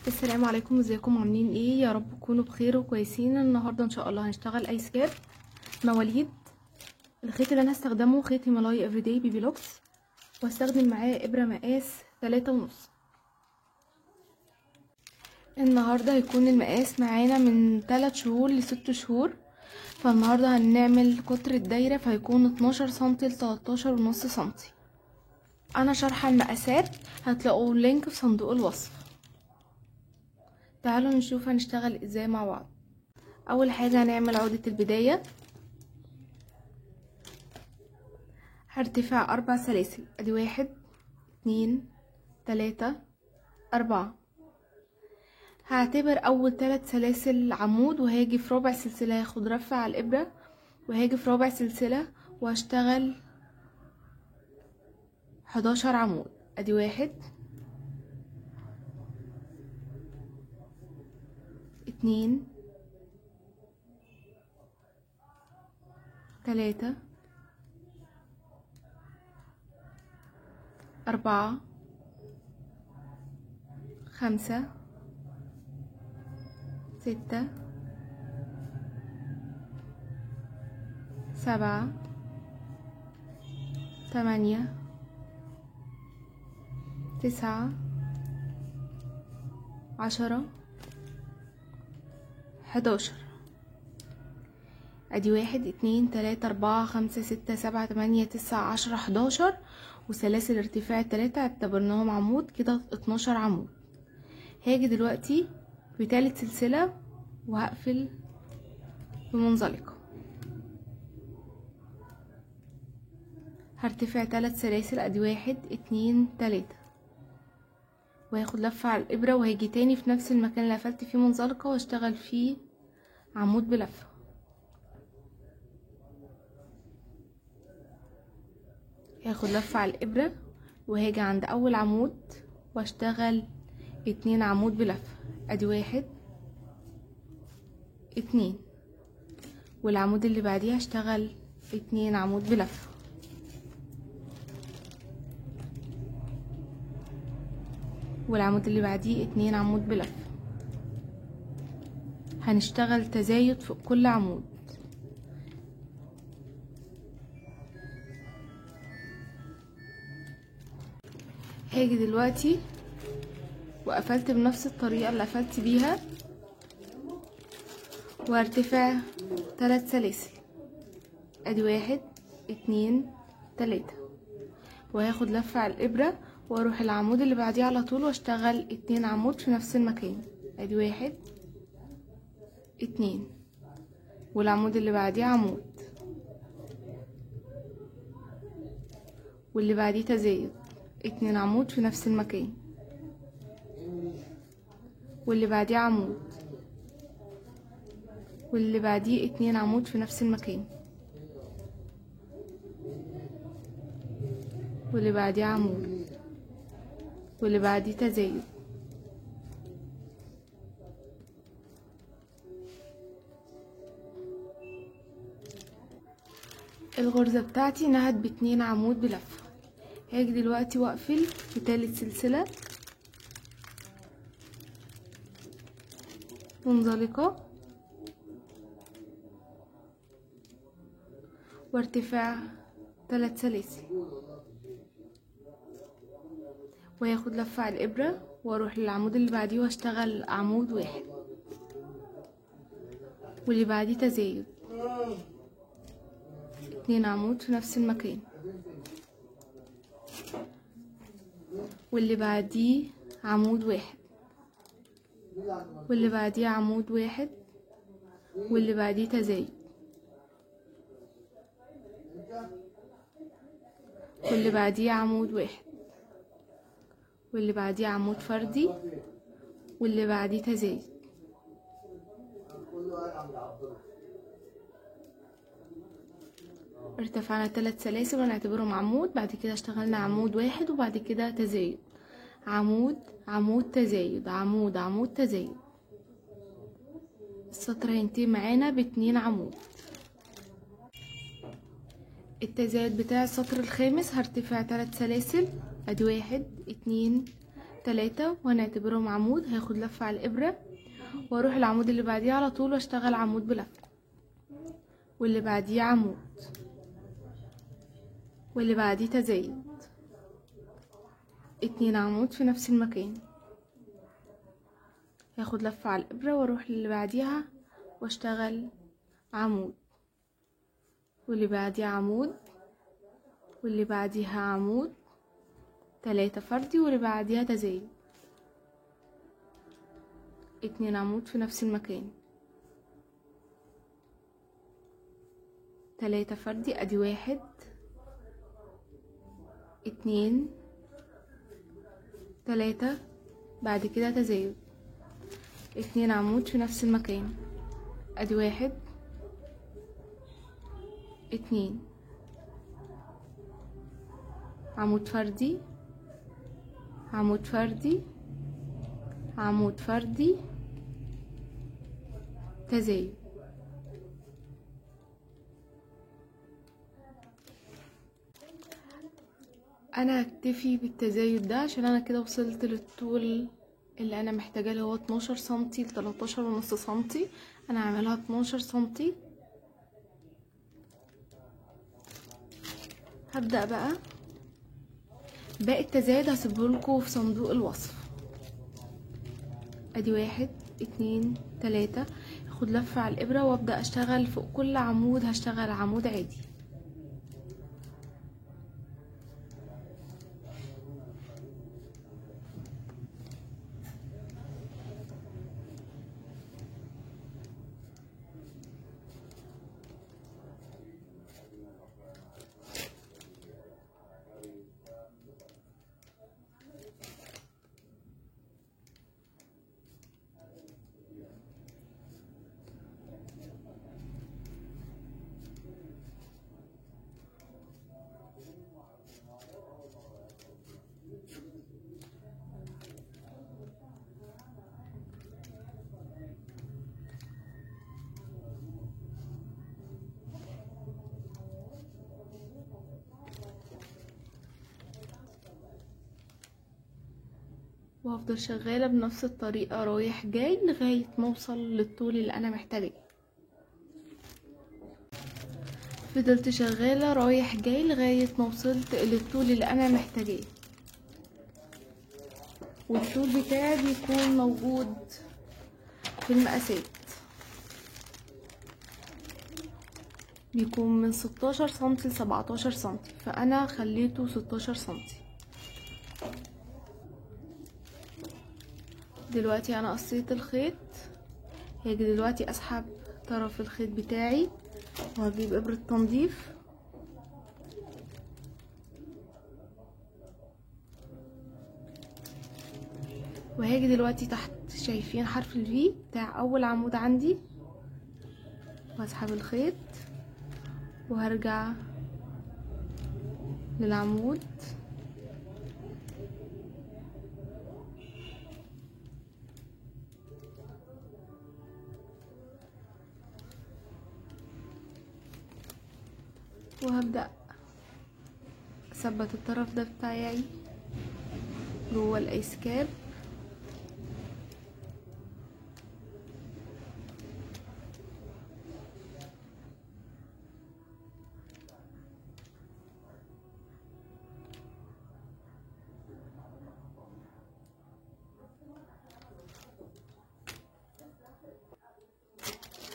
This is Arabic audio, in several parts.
السلام عليكم، ازيكم عاملين ايه؟ يا رب تكونوا بخير وكويسين. النهارده ان شاء الله هنشتغل ايس كاب مواليد. الخيط اللي انا هستخدمه خيط هيمالايا افريداي بيبي لوكس، وهستخدم معاه ابره مقاس 3.5. النهارده هيكون المقاس معانا من 3 شهور ل6 شهور، فالنهارده هنعمل قطر الدايره فهيكون 12 سنتي ل 13.5 سنتي. انا شارحه المقاسات، هتلاقوا اللينك في صندوق الوصف. تعالوا نشوف هنشتغل ازاي مع بعض. اول حاجه هنعمل عقده البدايه، هرتفع 4 سلاسل. ادي 1 2 3 4. هعتبر اول 3 سلاسل عمود، وهاجي في ربع سلسله هاخد رفع على الابره، وهاجي في ربع سلسله وهشتغل 11 عمود. ادي 1 2 3 4 5 6 7 8 9 10 11. ادي 1 2 3 4 5 6 7 8 9 10 11، وسلاسل ارتفاع 3 اعتبرناهم عمود، كده 12 عمود. هاجي دلوقتي بتالت سلسلة وهقفل بمنزلقة، هرتفع 3 سلاسل. ادي 1 2 3، وهاخد لفة على الابرة، وهاجي تاني في نفس المكان اللي قفلت فيه منزلقة واشتغل فيه عمود بلفة. هاخد لفة على الابرة وهاجي عند اول عمود واشتغل 2 عمود بلفة. ادي 1 2، والعمود اللي بعديه هشتغل 2 عمود بلفة، والعمود اللي بعديه 2 عمود بلفة. هنشتغل تزايد فوق كل عمود. هاجي دلوقتي وقفلت بنفس الطريقة اللي قفلت بيها، وارتفع 3 سلاسل. ادي 1 2 3، وهاخد لفة على الابرة واروح العمود اللي بعديه على طول واشتغل 2 عمود في نفس المكان. ادي 1 2، والعمود اللي بعديه عمود، واللي بعديه تزايد 2 عمود في نفس المكان، واللي بعديه عمود، واللي بعديه 2 عمود في نفس المكان، واللي بعديه عمود، واللي بعديه تزايد. الغرزة بتاعتي نهت ب2 عمود بلفة. هاجي دلوقتي واقفل في تالت سلسلة منزلقة، وارتفاع 3 سلاسل، وهاخد لفة على الابرة واروح للعمود اللي بعديه واشتغل عمود 1، واللي بعديه تزايد 2 عمود في نفس المكان، واللي بعديه عمود 1، واللي بعديه عمود 1، واللي بعديه تزايد، واللي بعديه عمود 1، واللي بعديه عمود فردي، واللي بعديه تزايد. ارتفعنا 3 سلاسل ونعتبرهم عمود. بعد كده اشتغلنا عمود 1، وبعد كده تزايد، عمود عمود تزايد، عمود عمود تزايد. السطر هينتهي معانا ب2 عمود. التزايد بتاع السطر الخامس هرتفع 3 سلاسل. ادي 1 2 3 وهنعتبرهم عمود. هاخد لفة على الإبرة واروح العمود اللي بعديه على طول واشتغل عمود بلفة، واللي بعديه عمود، واللي بعديه تزايد، 2 عمود في نفس المكان. هاخد لفة على الإبرة واروح للي بعديها واشتغل عمود، واللي بعديه عمود، واللي بعديها عمود، 3 فردي، واللي بعديها تزايد، 2 عمود في نفس المكان، 3 فردي. ادي 1 2 3. بعد كده تزايد، 2 عمود في نفس المكان. ادي 1 2 عمود فردي، عمود فردي، عمود فردي، تزايد. انا هكتفي بالتزايد ده عشان انا كده وصلت للطول اللي انا محتاجاه، اللي هو 12 سنتي ل 13.5 سنتي. انا هعملها 12 سنتي. هبدأ بقى باقي التزايد هسيبهولكوا في صندوق الوصف. ادي 1 2 3. هاخد لفة على الابرة وابدأ اشتغل فوق كل عمود. هشتغل عمود عادي، وهفضل شغالة بنفس الطريقة رايح جاي لغاية ما اوصل للطول اللي انا محتاجاه. فضلت شغالة رايح جاي لغاية ما وصلت للطول اللي انا محتاجاه، والطول بتاعي بيكون موجود في المقاسات، بيكون من 16 سنتي ل 17 سنتي، فانا خليته 16 سنتي. دلوقتي انا قصيت الخيط. هاجي دلوقتي اسحب طرف الخيط بتاعي وهجيب ابرة تنظيف وهاجي دلوقتي تحت. شايفين حرف الفي بتاع اول عمود عندي؟ وهسحب الخيط وهرجع للعمود وهبدأ اثبت الطرف ده بتاعي جوه الايس كاب.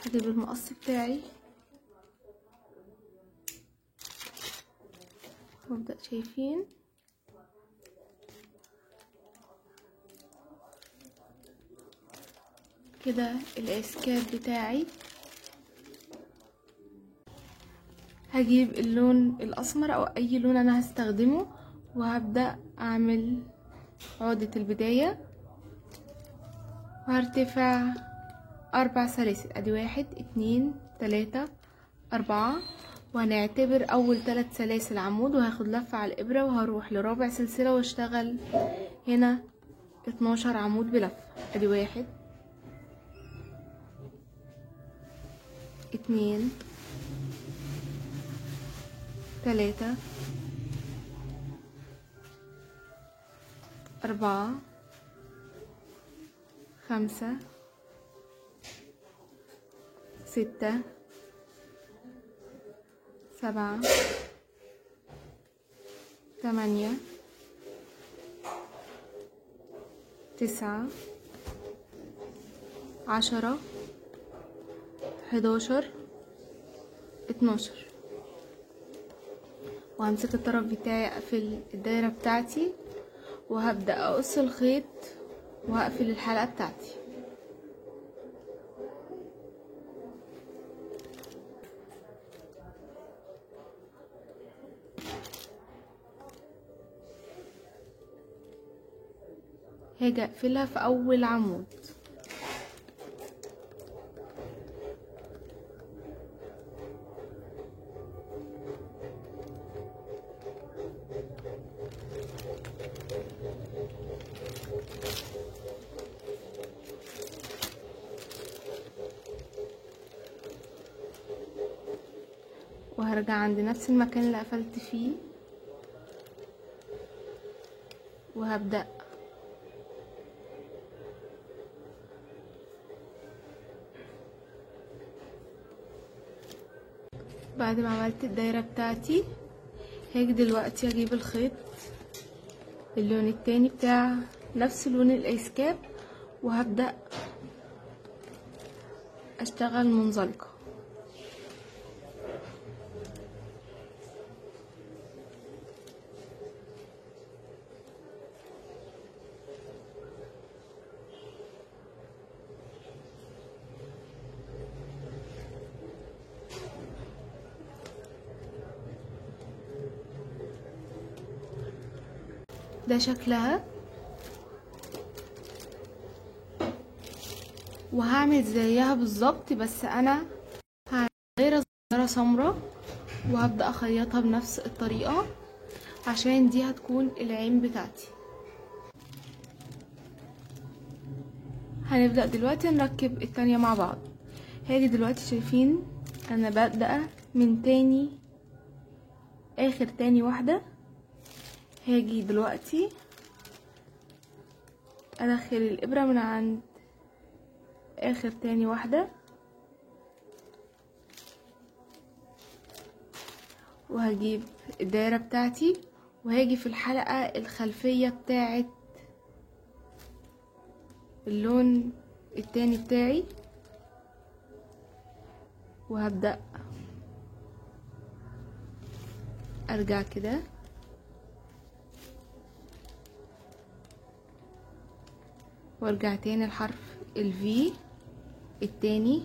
هجيب المقص بتاعي وابدأ. شايفين كده الاسكاب بتاعي؟ هجيب اللون الاسمر او اي لون انا هستخدمه وهبدأ اعمل عقدة البداية وهرتفع 4 سلاسل. ادي 1 2 3 4. وهنعتبر اول 3 سلاسل عمود وهاخد لفة على الابرة وهروح لرابع سلسلة واشتغل هنا 12 عمود بلفة. ادي 1 2 3 4 5 6 7 8 9 10 11 12. وهمسك الطرف بتاعي اقفل الدايرة بتاعتي وهبدأ اقص الخيط وهقفل الحلقة بتاعتي. هاجي اقفلها في اول عمود. وهرجع عند نفس المكان اللي قفلت فيه وهبدأ بعد ما عملت الدايرة بتاعتي هاجي دلوقتي اجيب الخيط اللون التاني بتاع نفس لون الايسكاب وهبدأ اشتغل منزلقة. ده شكلها، وهعمل زيها بالظبط بس انا هعمل دايره صغيره سمراء وهبدا اخيطها بنفس الطريقه عشان دي هتكون العين بتاعتي. هنبدا دلوقتي نركب التانية مع بعض. هاجي دلوقتي شايفين انا ببدا من تاني اخر تاني واحده. هاجي دلوقتي ادخل الابره من عند اخر تاني واحده وهجيب الدايره بتاعتي وهاجي في الحلقه الخلفيه بتاعه اللون التاني بتاعي وهبدا ارجع كده وارجع تاني لحرف الفي التاني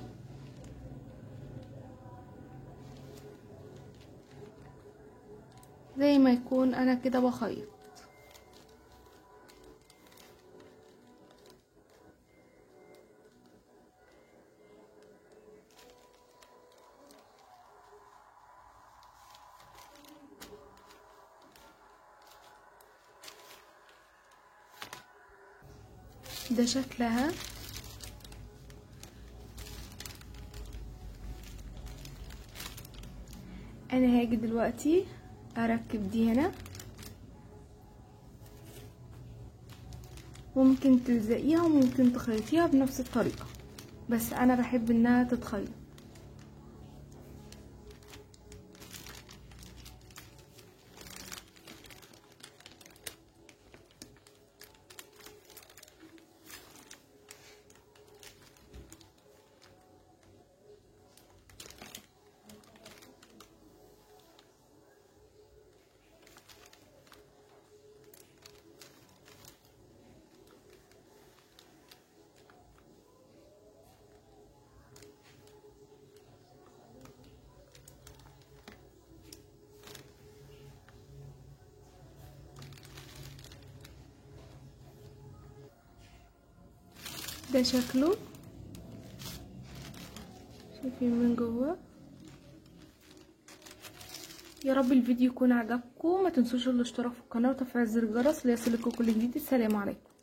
زي ما يكون انا كده بخيط. ده شكلها. انا هاجي دلوقتي اركب دي هنا وممكن تلزقيها وممكن تخيطيها بنفس الطريقة بس انا بحب انها تتخيط. ده شكله، شايفين من جوه. يا رب الفيديو يكون عجبكم، ما تنسوش الاشتراك في القناه وتفعيل زر الجرس ليصلكوا كل جديد. السلام عليكم.